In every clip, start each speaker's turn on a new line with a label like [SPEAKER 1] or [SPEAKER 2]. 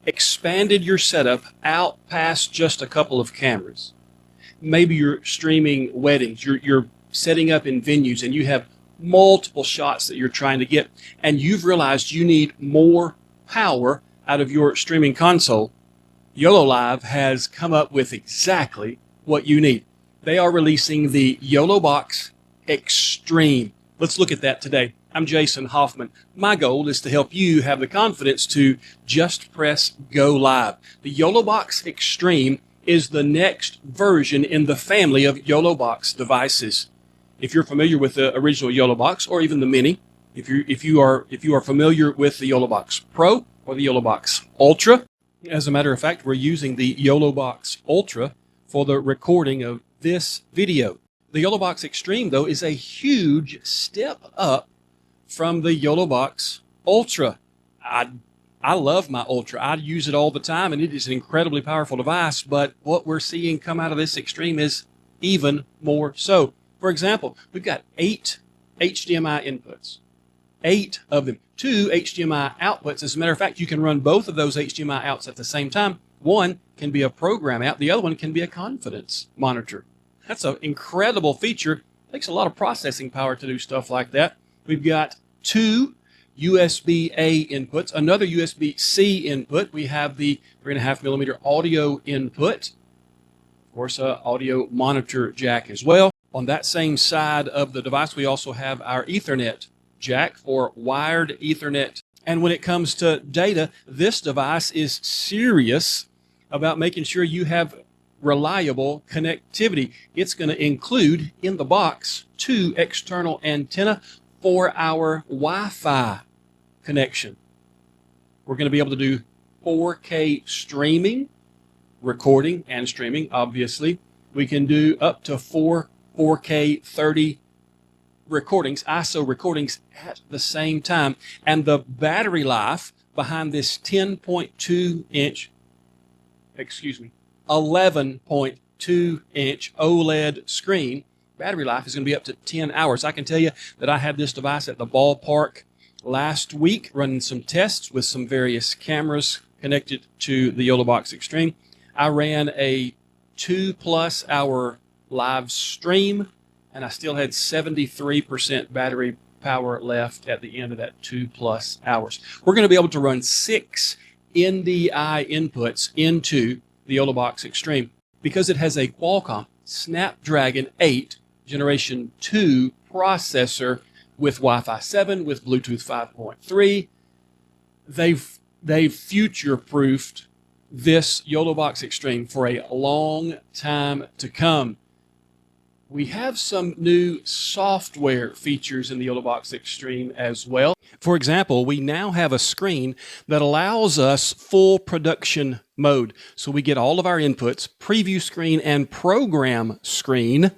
[SPEAKER 1] expanded your setup out past just a couple of cameras. Maybe you're streaming weddings, you're setting up in venues, and you have multiple shots that you're trying to get, and you've realized you need more power out of your streaming console. YoloLiv has come up with exactly what you need. They are releasing the YoloBox Extreme. Let's look at that today. I'm Jason Hoffman. My goal is to help you have the confidence to just press go live. The YoloBox Extreme is the next version in the family of YoloBox devices. If you're familiar with the original YoloBox or even the Mini, if you are familiar with the YoloBox Pro or the YoloBox Ultra, as a matter of fact, we're using the YoloBox Ultra for the recording of this video. The YoloBox Extreme, though, is a huge step up from the YoloBox Ultra. I love my Ultra. I use it all the time, and it is an incredibly powerful device, but what we're seeing come out of this Extreme is even more so. For example, we've got 8 HDMI inputs, 8 of them, 2 HDMI outputs. As a matter of fact, you can run both of those HDMI outs at the same time. One can be a program out, the other one can be a confidence monitor. That's an incredible feature. It takes a lot of processing power to do stuff like that. We've got 2 USB-A inputs, another USB-C input. We have the 3.5mm audio input, of course, audio monitor jack as well. On that same side of the device, we also have our Ethernet jack for wired Ethernet. And when it comes to data, this device is serious about making sure you have reliable connectivity. It's going to include in the box 2 external antenna for our Wi-Fi connection. We're going to be able to do 4K streaming, recording and streaming, obviously. We can do up to 4K 30 recordings, ISO recordings at the same time. And the battery life behind this 11.2-inch OLED screen, battery life is going to be up to 10 hours. I can tell you that I had this device at the ballpark last week running some tests with some various cameras connected to the YoloBox Extreme. I ran a 2+ hour live stream, and I still had 73% battery power left at the end of that 2+ hours. We're going to be able to run 6 NDI inputs into the YoloBox Extreme because it has a Qualcomm Snapdragon 8 Generation 2 processor with Wi-Fi 7, with Bluetooth 5.3. They've future-proofed this YoloBox Extreme for a long time to come. We have some new software features in the YoloBox Extreme as well. For example, we now have a screen that allows us full production mode. So we get all of our inputs, preview screen and program screen,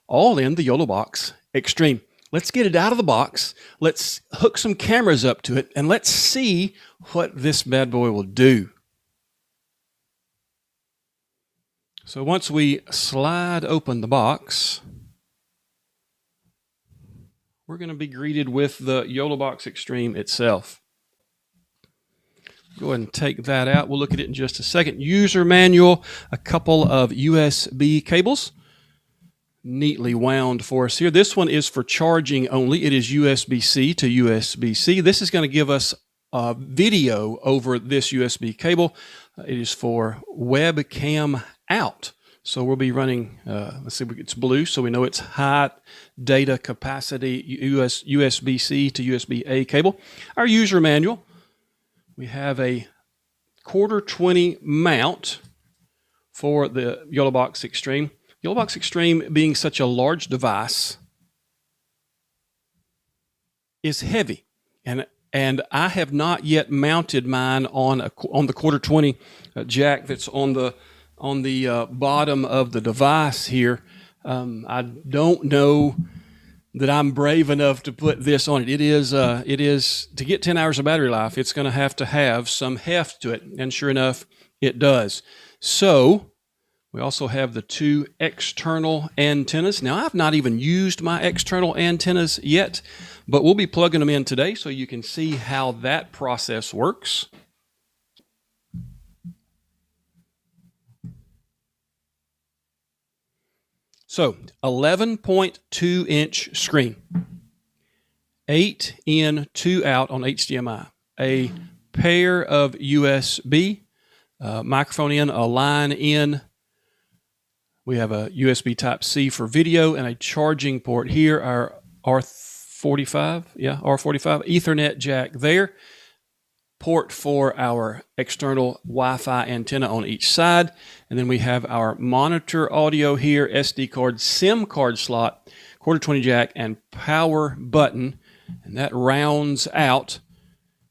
[SPEAKER 1] all in the YoloBox Extreme. Let's get it out of the box. Let's hook some cameras up to it, and let's see what this bad boy will do. So once we slide open the box, we're going to be greeted with the YoloBox Extreme itself. Go ahead and take that out. We'll look at it in just a second. User manual, a couple of USB cables, neatly wound for us here. This one is for charging only. It is USB-C to USB-C. This is going to give us video over this USB cable. It is for webcam out. So we'll be running, let's see, it's blue, so we know it's high data capacity USB-C to USB-A cable. Our user manual, we have a 1/4-20 mount for the YoloBox Extreme. YoloBox Extreme, being such a large device, is heavy, and I have not yet mounted mine on the 1/4-20 jack that's on the bottom of the device here. I don't know that I'm brave enough to put this on it. It is to get 10 hours of battery life, it's going to have some heft to it, and sure enough, it does. So we also have the 2 external antennas. Now, I've not even used my external antennas yet, but we'll be plugging them in today so you can see how that process works. So 11.2 inch screen, 8 in, 2 out on HDMI, a pair of USB, microphone in, a line in. We have a USB Type-C for video and a charging port here, our R45, R45, Ethernet jack there, port for our external Wi-Fi antenna on each side, and then we have our monitor audio here, SD card, SIM card slot, quarter 20 jack, and power button, and that rounds out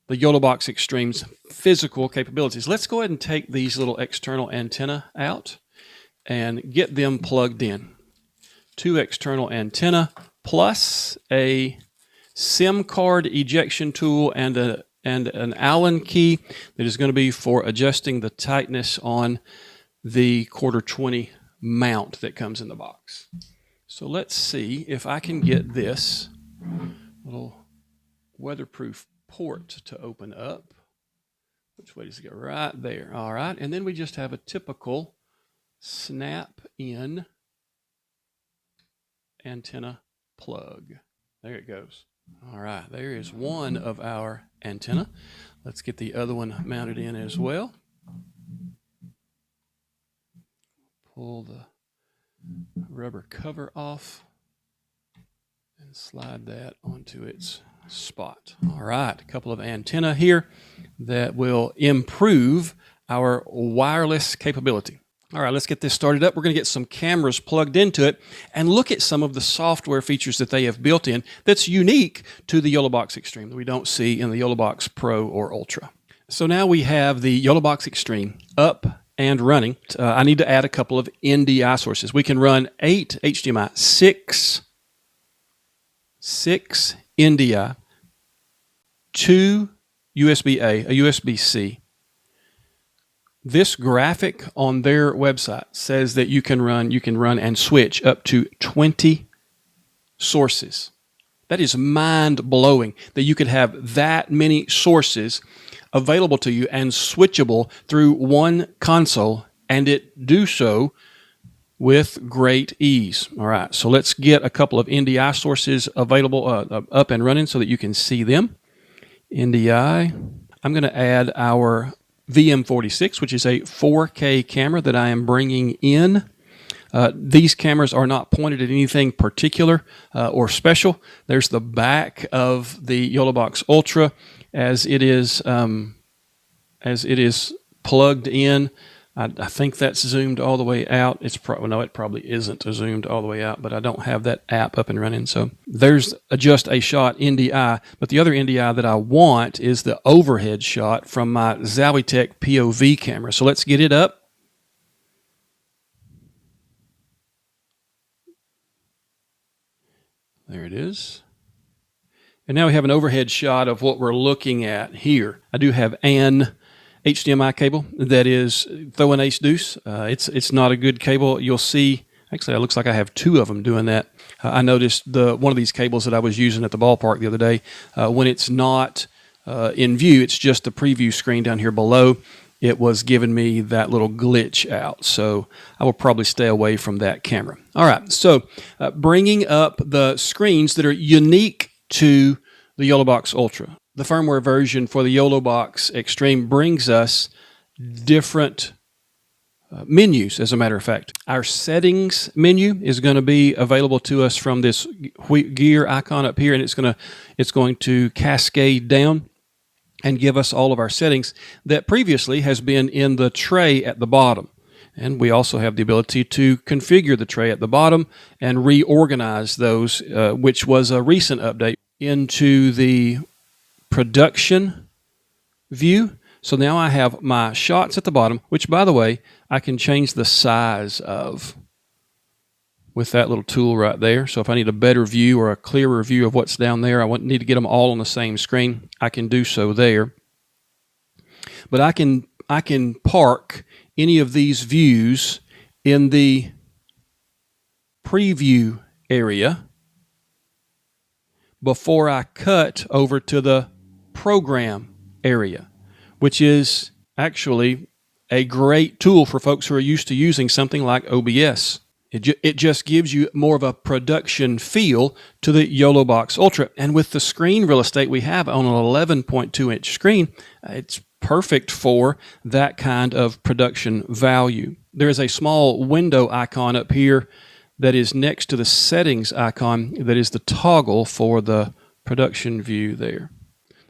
[SPEAKER 1] the YoloBox Extreme's physical capabilities. Let's go ahead and take these little external antenna out and get them plugged in. 2 external antenna plus a SIM card ejection tool and an Allen key that is going to be for adjusting the tightness on the quarter 20 mount that comes in the box. So let's see if I can get this little weatherproof port to open up. Which way does it go? Right there. All right. And then we just have a typical snap in antenna plug. There it goes. All right, there is one of our antenna. Let's get the other one mounted in as well. Pull the rubber cover off and slide that onto its spot. All right, a couple of antenna here that will improve our wireless capability. All right, let's get this started up. We're going to get some cameras plugged into it and look at some of the software features that they have built in that's unique to the YoloBox Extreme that we don't see in the YoloBox Pro or Ultra. So now we have the YoloBox Extreme up and running. I need to add a couple of NDI sources. We can run 8 HDMI, 6 NDI, 2 USB-A, a USB-C. This graphic on their website says that you can run and switch up to 20 sources. That is mind-blowing that you could have that many sources available to you and switchable through one console, and it do so with great ease. All right, so let's get a couple of NDI sources available up and running so that you can see them. NDI. I'm going to add our VM46, which is a 4K camera that I am bringing in. These cameras are not pointed at anything particular or special. There's the back of the YoloBox Ultra as it is plugged in. I think that's zoomed all the way out. No, it probably isn't zoomed all the way out, but I don't have that app up and running. So there's just a shot NDI, but the other NDI that I want is the overhead shot from my Zowie POV camera. So let's get it up. There it is. And now we have an overhead shot of what we're looking at here. I do have an HDMI cable that is throwing ace deuce. It's not a good cable. You'll see, actually it looks like I have 2 of them doing that. I noticed one of these cables that I was using at the ballpark the other day, when it's not in view, it's just the preview screen down here below. It was giving me that little glitch out. So I will probably stay away from that camera. All right, so bringing up the screens that are unique to the YoloBox Ultra. The firmware version for the YoloBox Extreme brings us different menus, as a matter of fact. Our settings menu is going to be available to us from this gear icon up here, and it's going to cascade down and give us all of our settings that previously has been in the tray at the bottom. And we also have the ability to configure the tray at the bottom and reorganize those, which was a recent update, into the production view. So now I have my shots at the bottom, which, by the way, I can change the size of with that little tool right there. So if I need a better view or a clearer view of what's down there, I need to get them all on the same screen, I can do so there. But I can park any of these views in the preview area before I cut over to the program area, which is actually a great tool for folks who are used to using something like OBS. It just gives you more of a production feel to the YoloBox Ultra. And with the screen real estate we have on an 11.2-inch screen, it's perfect for that kind of production value. There is a small window icon up here that is next to the settings icon that is the toggle for the production view there.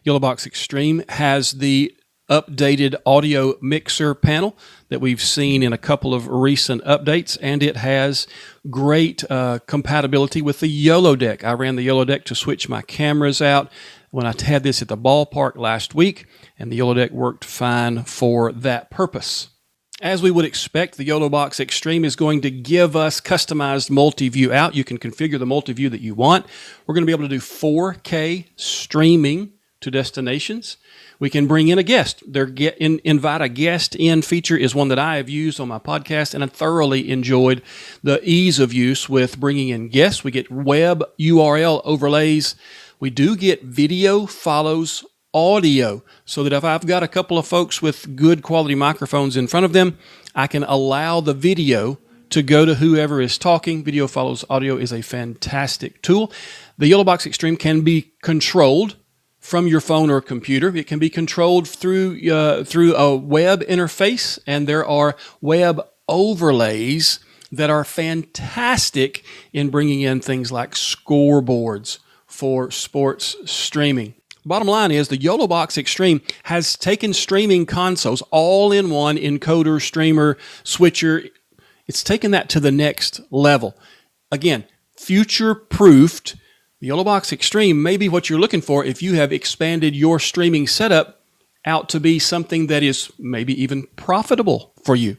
[SPEAKER 1] YoloBox Extreme has the updated audio mixer panel that we've seen in a couple of recent updates, and it has great compatibility with the YoloDeck. I ran the YoloDeck to switch my cameras out when I had this at the ballpark last week, and the YoloDeck worked fine for that purpose. As we would expect, the YoloBox Extreme is going to give us customized multi-view out. You can configure the multi-view that you want. We're going to be able to do 4K streaming to destinations. We can bring in a guest. Invite a guest in feature is one that I have used on my podcast, and I thoroughly enjoyed the ease of use with bringing in guests. We get web URL overlays. We do get video follows audio, so that if I've got a couple of folks with good quality microphones in front of them, I can allow the video to go to whoever is talking. Video follows audio is a fantastic tool. The YoloBox Extreme can be controlled from your phone or computer. It can be controlled through a web interface, and there are web overlays that are fantastic in bringing in things like scoreboards for sports streaming. Bottom line is the YoloBox Extreme has taken streaming consoles, all-in-one encoder, streamer, switcher. It's taken that to the next level. Again, future-proofed. The YoloBox Extreme may be what you're looking for if you have expanded your streaming setup out to be something that is maybe even profitable for you.